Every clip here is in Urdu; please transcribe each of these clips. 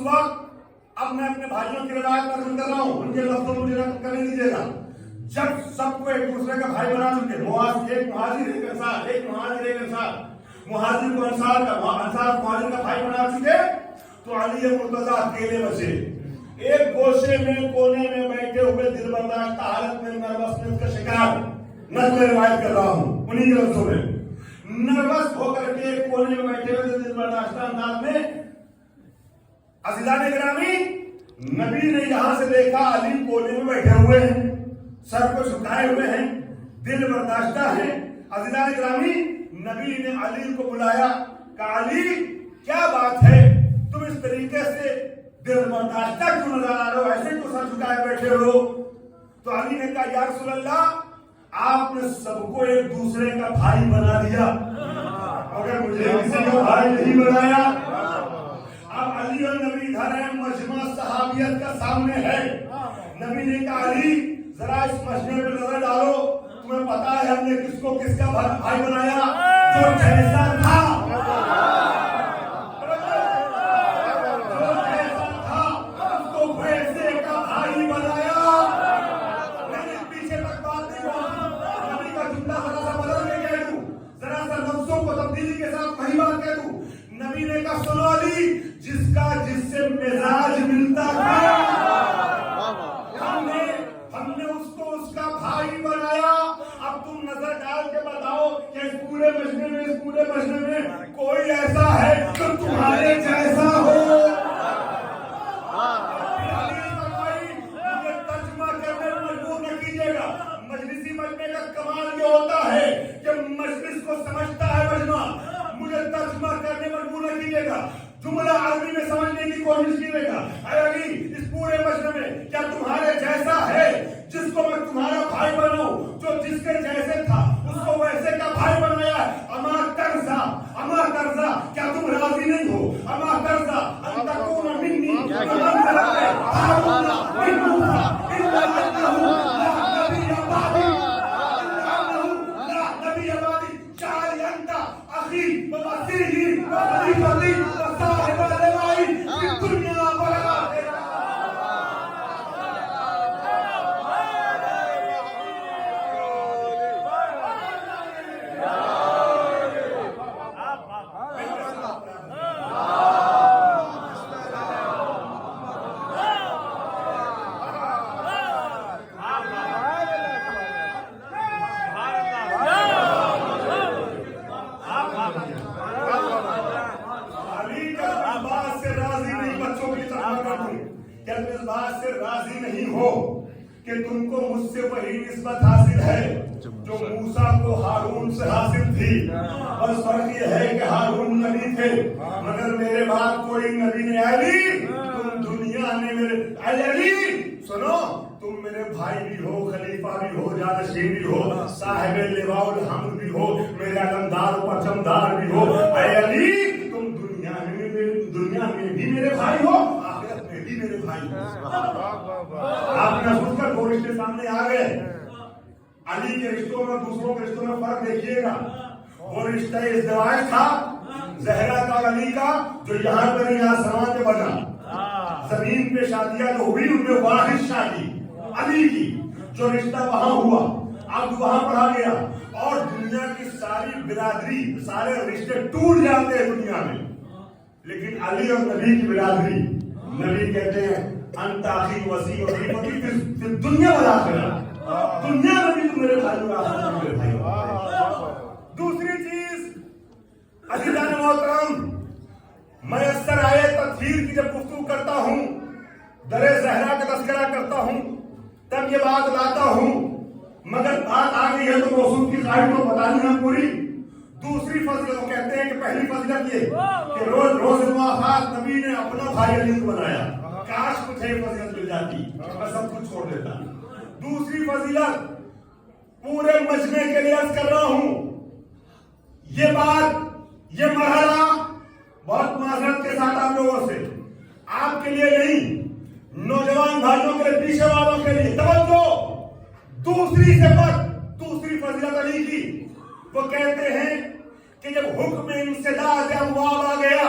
وقت اب میں اپنے بھائیوں کی روایت نقل کر رہا ہوں، ان کے لفظوں مجھے نقل کرنے دیجیے گا. جب سب کو ایک دوسرے کا بھائی بنا چکے، ایک مہاجر ایک انصار، ایک مہاجر ایک انصار، مہاجر کو انصار کا، انصار مہاجر کا بھائی بنا چکے، تو علی مرتضیٰ اکیلے بچے ایک گوشے میں کونے میں بیٹھے ہوئے دل برداشتہ حالت میں نروسنس کا شکار. نقل روایت کر رہا ہوں انہی کے لفظوں میں. نروس ہو کر کے ایک کونے میں بیٹھے ہوئے دل برداشتہ انداز میں. عزیزان گرامی، نبی نے یہاں سے دیکھا علی کونے میں بیٹھے ہوئے ہیں، سر کو جھکائے ہوئے ہیں، دل برداشتہ ہیں. عزیزان گرامی، نبی نے علی کو بلایا، کہا علی کیا بات ہے، تم اس طریقے سے دل برداشتہ کیوں نظر آ رہے ہو، ایسے کیوں سر جھکائے بیٹھے ہو؟ تو علی نے کہا یا رسول اللہ، آپ نے سب کو ایک دوسرے کا بھائی بنا دیا مگر مجھے کسی کا بھائی نہیں بنایا. اب علی اور نبی ادھر ہیں، مجمع صحابیت کا سامنے ہے. نبی نے کہا علی ذرا اس مجمع پہ نظر ڈالو، تمہیں پتا ہے ہم نے کس کو کس کا بھائی بنایا؟ جو جیسا تھا، جو جیسا تھا اس کو ویسے کا بھائی بنایا. لیکن پیچھے تک بات نہیں ہوئی، نبی کا جملہ ذرا سا بدل کے کہہ دوں، ذرا سا لفظوں کو تبدیلی کے ساتھ وہی بات کہہ دوں. نبی نے کہا سنو علی، جس کا جس سے مزاج ملتا تھا ہم نے اس کو اس کا بھائی بنایا. اب تم نظر ڈال کے بتاؤ کہ اس پورے مجمع میں کوئی ایسا ہے جو تمہارے جیسا ہو؟ مجھے ترجمہ کرنے میں مجبور نہ کیجیے گا. مجلسی مجمع کا کمال یہ ہوتا ہے کہ مجلس کو سمجھتا ہے مجمع. مجھے ترجمہ کرنے میں مجبور نہ کیجیے گا، جملہ عربی میں سمجھنے کی کوشش کیجیے گا. اے علی، اس پورے مجمع میں کیا تمہارے جیسا ہے جس کو میں تمہارا بھائی بناؤں؟ جو جس کے جیسے تھا اس کو ویسے کا بھائی بنایا. اما قرضہ کیا تم راضی نہیں ہو؟ اما قرضہ ان تکون منی کہ تم کو مجھ سے وہی نسبت حاصل ہے جو موسیٰ کو ہارون سے حاصل تھی. بس فرق یہ ہے کہ ہارون نبی تھے مگر میرے بعد کوئی نبی نہیں. علی تم دنیا میں میرے علی سنو، تم میرے بھائی بھی ہو، خلیفہ بھی ہو، جانشین بھی ہو، صاحب لواء الحمد بھی ہو، میرا علمدار پرچمدار بھی ہو. اے علی تم دنیا میں بھی میرے بھائی ہو، آخرت میں بھی میرے بھائی ہو. آپ نے سن کر دو رشتے سامنے آ گئے. علی کے رشتوں میں دوسروں کے رشتوں میں فرق دیکھیے گا. وہ رشتہ ازدواج تھا زہرا کا علی کا، جو یہاں پر نہیں آسمان پہ بنا. زمین پہ شادیاں جو ہوئی ان میں واحد شادی علی کی، جو رشتہ وہاں ہوا اب وہاں پڑھا گیا. اور دنیا کی ساری برادری، سارے رشتے ٹوٹ جاتے ہیں دنیا میں، لیکن علی اور نبی کی برادری، نبی کہتے ہیں انت اخی وسیع وقتی فی دنیا والآخرہ، دنیا میں بھی تم میرے بھائی ہو، آخرت میں میرے بھائی ہو. دوسری چیز عزیزان محترم، میسر آئے تطہیر کی جب گفتگو کرتا ہوں، در زہرا کا تذکرہ کرتا ہوں، تب یہ بات لاتا ہوں، مگر بات آ گئی ہے تو موصول کی قائد کو بتانی ہے پوری. دوسری فضیلت وہ کہتے ہیں کہ پہلی فضیلت یہ کہ روز مواخات نبی نے اپنا بھائی علی کو بنایا. کاش مجھے فضیلت مل جاتی، میں سب کچھ چھوڑ دیتا. دوسری فضیلت پورے مجمع کے لیے عرض کر رہا ہوں، یہ بات، یہ مرحلہ بہت معذرت کے ساتھ آپ لوگوں سے، آپ کے لیے نہیں، نوجوان بھائیوں کے لیے، پیچھے والوں کے لیے توجہ. دوسری صفت، دوسری فضیلت علی کی، وہ کہتے ہیں کہ جب حکم انسداد اموال آ گیا،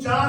4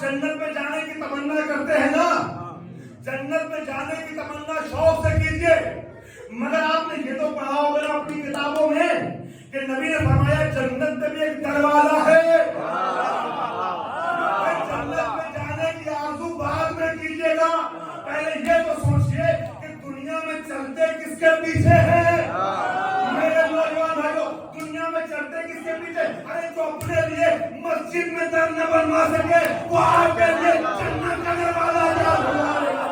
آپ جنت میں جانے کی تمنا کرتے ہیں نا، جنت میں جانے کی تمنا شوق سے کیجئے، مگر آپ نے یہ تو پڑھا ہوگا نا اپنی کتابوں میں کہ نبی نے فرمایا جنت میں بھی ایک دروازہ ہے، جنت میں جانے کی آرزو بعد میں کیجئے گا، پہلے یہ تو سوچئے کہ دنیا میں چلتے کس کے پیچھے ہیں؟ میرے نوجوان بھائیوں، دنیا میں چلتے کس کے پیچھے؟ ارے جو اپنے لیے مسجد میں در نہ بنوا سکے وہ آپ کے لیے جنت کا دروازہ کیا بنوائے گا؟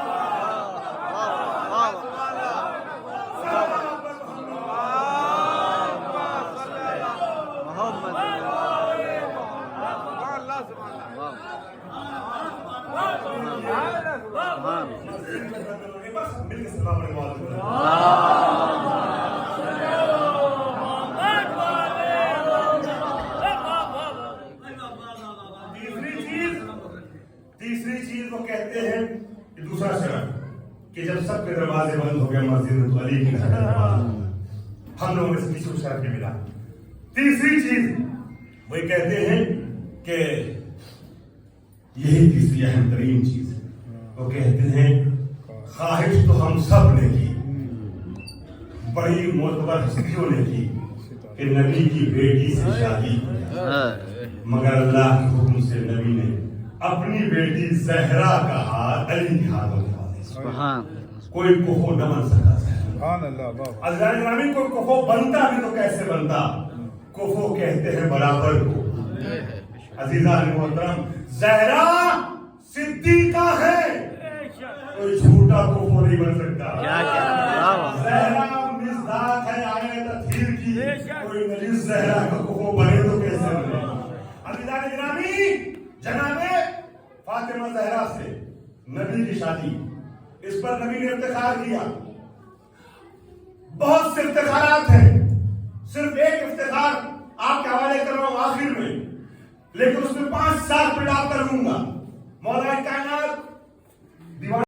مل کے سلام علیکم۔ تیسری چیز وہ کہتے ہیں کہ دوسرا شرط کہ جب سب کے دروازے بند ہو گئے مسجد تو علی کی ہم لوگوں میں سے کسی کو شرط نہیں ملا۔ تیسری چیز وہ کہتے ہیں کہ یہی تیسری اہم ترین چیز وہ کہتے ہیں خواہش تو ہم سب نے کی، بڑی معتبر ہستیوں نے کی کہ نبی کی بیٹی سے شادی، مگر اللہ کے حکم سے نبی نے اپنی بیٹی زہرا کا ہاتھ علی کے ہاتھوں میں، کوئی کفو نہ بن سکا۔ عزیزان گرامی، کوئی کفو بنتا بھی تو کیسے بنتا؟ کفو کہتے ہیں برابر کو۔ عزیزان محترم، زہرا صدیقہ ہے، کوئی جھوٹا کفو نہیں بن سکتا۔ زہرا مصداق ہے آیت تطہیر کی، کوئی نجس زہرا کا کفو بنے تو کیسے بنے؟ عزیزان گرامی، جناب فاطمہ زہرا سے نبی کی شادی، اس پر نبی نے افتخار کیا۔ بہت سے افتخارات ہیں، صرف ایک افتخار آپ کے حوالے کر رہا ہوں آخر میں، لیکن اس میں 5 سال پہ ڈاپ کر لوں گا۔ مولا کائنات